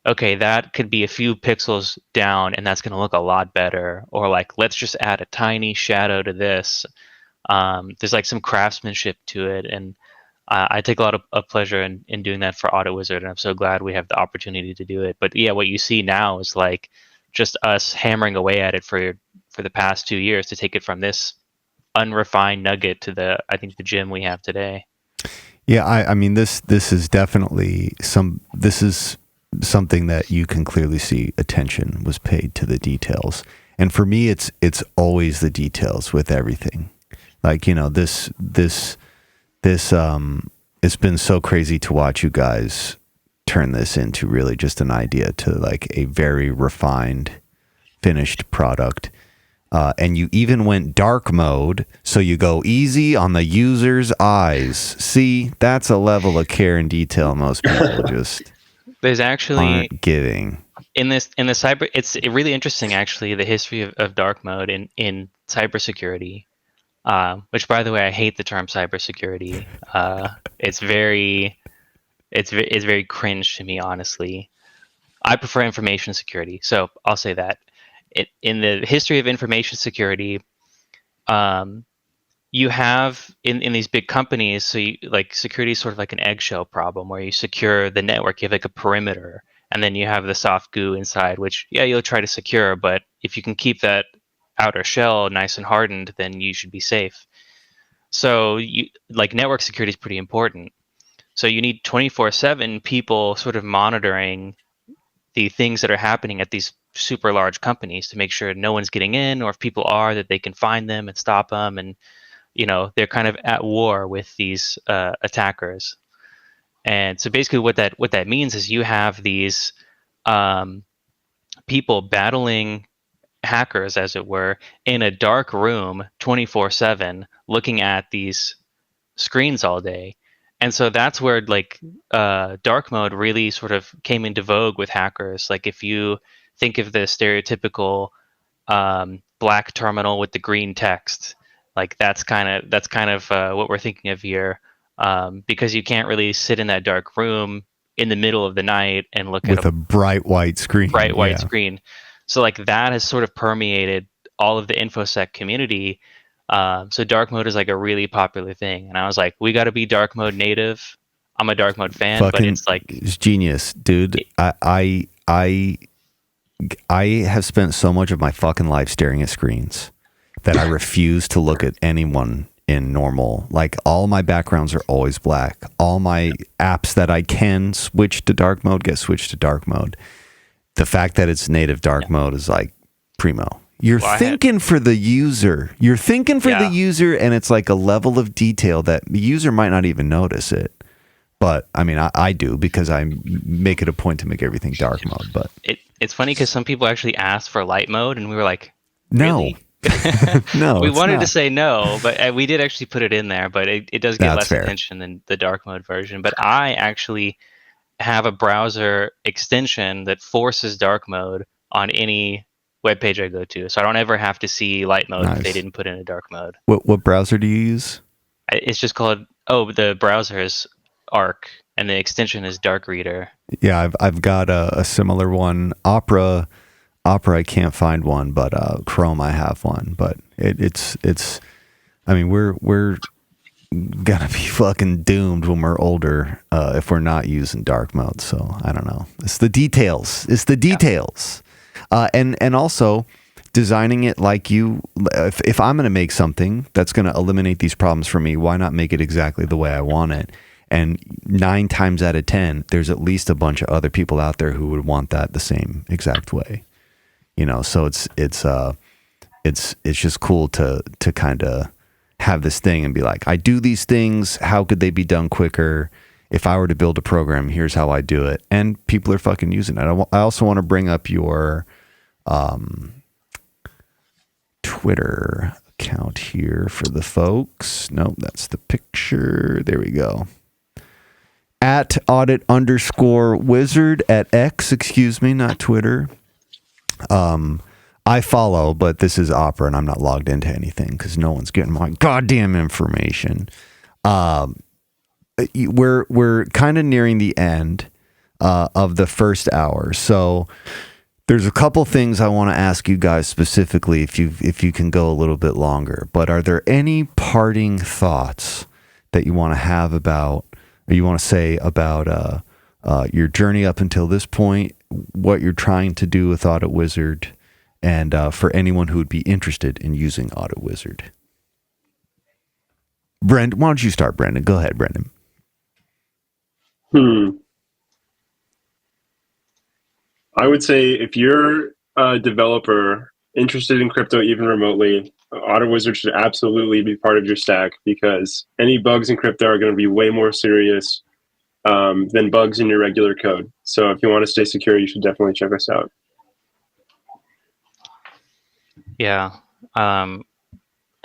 okay, that could be a few pixels down and that's going to look a lot better. Or like, let's just add a tiny shadow to this. There's like some craftsmanship to it. And I take a lot of pleasure in doing that for Audit Wizard. And I'm so glad we have the opportunity to do it. But yeah, what you see now is like just us hammering away at it for the past 2 years to take it from this unrefined nugget to the gem we have today. Yeah, I mean this is definitely this is something that you can clearly see attention was paid to the details. And for me it's always the details with everything. Like, this it's been so crazy to watch you guys turn this into really just an idea to like a very refined finished product. And you even went dark mode, so you go easy on the user's eyes. See, that's a level of care and detail most people just There's actually aren't giving. in the cyber, it's really interesting actually, the history of dark mode in cybersecurity. Which, by the way, I hate the term cybersecurity. It's very cringe to me, honestly. I prefer information security, so I'll say that. In the history of information security, you have in these big companies, so like security is sort of like an eggshell problem where you secure the network, you have like a perimeter, and then you have the soft goo inside, which you'll try to secure, but if you can keep that outer shell nice and hardened, then you should be safe. So like network security is pretty important. So you need 24/7 people sort of monitoring the things that are happening at these super large companies to make sure no one's getting in, or if people are, that they can find them and stop them. And they're kind of at war with these attackers. And so basically what that means is you have these people battling hackers, as it were, in a dark room 24/7 looking at these screens all day. And so that's where like dark mode really sort of came into vogue with hackers. Like if you think of the stereotypical black terminal with the green text, like that's kind of what we're thinking of here, because you can't really sit in that dark room in the middle of the night and look with at a bright white screen. Screen. So like that has sort of permeated all of the InfoSec community. So dark mode is like a really popular thing, and I was like, we got to be dark mode native. I'm a dark mode fan, but it's like it's genius, dude. I have spent so much of my fucking life staring at screens that I refuse to look at anyone in normal. Like all my backgrounds are always black. All my apps that I can switch to dark mode get switched to dark mode. The fact that it's native dark mode is like primo. You're thinking for the user. You're thinking for the user, and it's like a level of detail that the user might not even notice it. But I mean, I do, because I make it a point to make everything dark mode. But it's funny because some people actually asked for light mode, and we were like, no. Really? No, we wanted to say no, but we did actually put it in there. But it does get less fair. attention than the dark mode version. But I actually have a browser extension that forces dark mode on any web page I go to, so I don't ever have to see light mode if they didn't put in a dark mode. What browser do you use? It's just called the browser is Arc, and the extension is Dark Reader. Yeah, I've got a similar one. Opera, I can't find one, but Chrome I have one. But it's. I mean, we're gonna be fucking doomed when we're older if we're not using dark mode. So I don't know. It's the details. And also designing it like if I'm going to make something that's going to eliminate these problems for me, why not make it exactly the way I want it? And 9 times out of 10, there's at least a bunch of other people out there who would want that the same exact way. So it's just cool to kind of have this thing and be like, I do these things. How could they be done quicker? If I were to build a program, here's how I do it. And people are fucking using it. I also want to bring up your Twitter account here for the folks. Nope, that's the picture. There we go. At Audit_Wizard at X, excuse me, not Twitter. I follow, but this is Opera, and I'm not logged into anything because no one's getting my goddamn information. We're kind of nearing the end of the first hour, so there's a couple things I want to ask you guys specifically, if you can go a little bit longer. But are there any parting thoughts that you want to have about, or you want to say about your journey up until this point, what you're trying to do with Audit Wizard, and for anyone who would be interested in using Audit Wizard? Brendan, why don't you start, Brendan? Go ahead, Brendan. I would say if you're a developer interested in crypto even remotely, Audit Wizard should absolutely be part of your stack, because any bugs in crypto are going to be way more serious than bugs in your regular code. So if you want to stay secure, you should definitely check us out. Yeah. And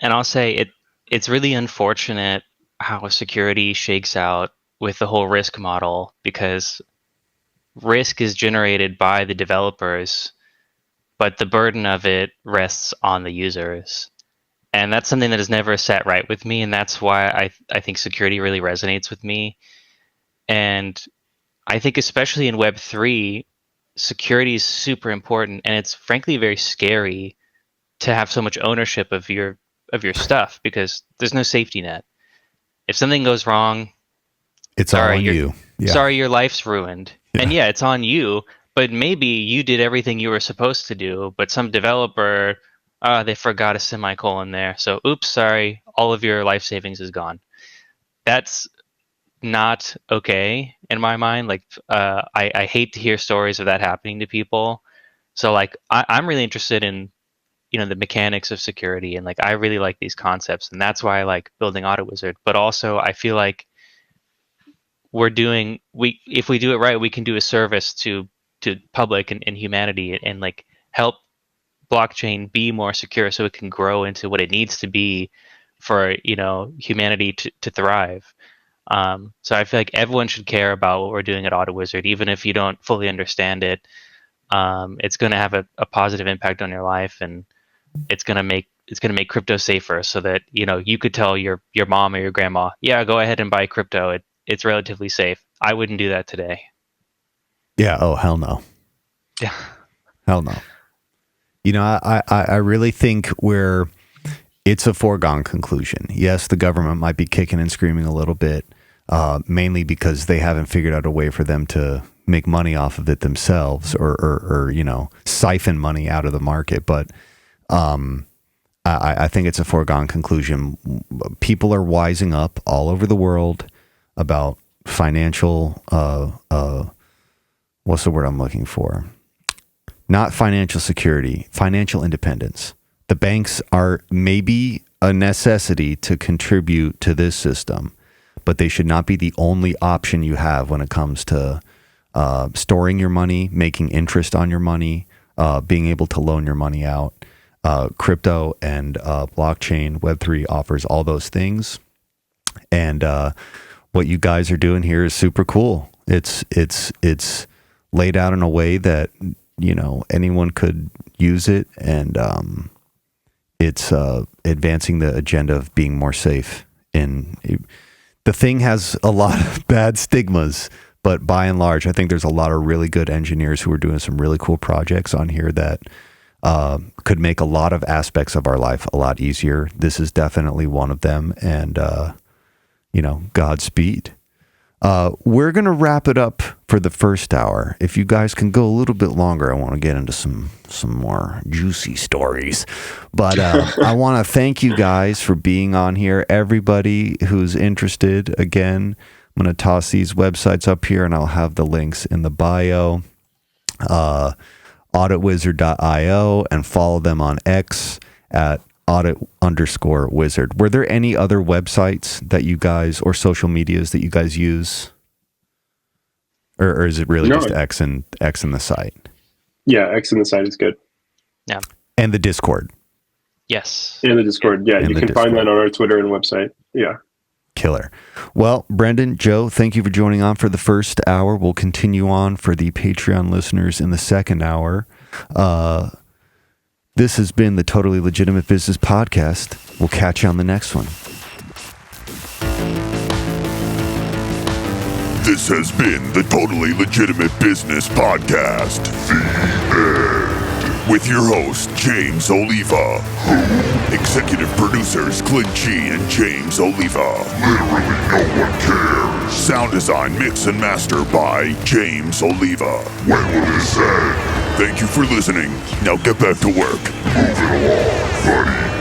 I'll say it's really unfortunate how security shakes out with the whole risk model, because risk is generated by the developers, but the burden of it rests on the users. And that's something that has never sat right with me, and that's why I think security really resonates with me. And I think especially in Web3, security is super important, and it's frankly very scary to have so much ownership of your stuff because there's no safety net. If something goes wrong, It's all on you. Yeah. Sorry, your life's ruined. Yeah. And yeah, it's on you, but maybe you did everything you were supposed to do, but some developer, they forgot a semicolon there. So oops, sorry, all of your life savings is gone. That's not okay in my mind. Like, I hate to hear stories of that happening to people. So like, I'm really interested in, the mechanics of security, and like, I really like these concepts, and that's why I like building Audit Wizard. But also, I feel like if we do it right, we can do a service to public and humanity, and like help blockchain be more secure so it can grow into what it needs to be for humanity to thrive. So I feel like everyone should care about what we're doing at Audit Wizard, even if you don't fully understand it. It's going to have a positive impact on your life, and it's going to make crypto safer, so that you could tell your mom or your grandma, yeah, go ahead and buy crypto. It's relatively safe. I wouldn't do that today. Yeah. Oh, hell no. Yeah. Hell no. I really think it's a foregone conclusion. Yes, the government might be kicking and screaming a little bit, mainly because they haven't figured out a way for them to make money off of it themselves, or siphon money out of the market. But I think it's a foregone conclusion. People are wising up all over the world about financial, what's the word I'm looking for? Not financial security, financial independence. The banks are maybe a necessity to contribute to this system, but they should not be the only option you have when it comes to storing your money, making interest on your money, being able to loan your money out. Crypto and blockchain, Web3 offers all those things. And what you guys are doing here is super cool. It's laid out in a way that anyone could use it, and it's advancing the agenda of being more safe. And the thing has a lot of bad stigmas, but by and large, I think there's a lot of really good engineers who are doing some really cool projects on here that could make a lot of aspects of our life a lot easier. This is definitely one of them, and Godspeed. We're going to wrap it up for the first hour. If you guys can go a little bit longer, I want to get into some more juicy stories. But I want to thank you guys for being on here. Everybody who's interested, again, I'm going to toss these websites up here, and I'll have the links in the bio. AuditWizard.io, and follow them on X at audit_wizard. Were there any other websites that you guys, or social medias that you guys use? Or is it really just X and the site? Yeah, X and the site is good. Yeah. And the Discord. Yes. And the Discord. Yeah, you can find that on our Twitter and website. Yeah. Killer. Well, Brendan, Joe, thank you for joining on for the first hour. We'll continue on for the Patreon listeners in the second hour. This has been the Totally Legitimate Business Podcast. We'll catch you on the next one. This has been the Totally Legitimate Business Podcast. The end. With your host, James Oliva. Executive producers, Clint G and James Oliva. Literally no one cares. Sound design, mix, and master by James Oliva. When will this end? Thank you for listening. Now get back to work. Move it along, buddy.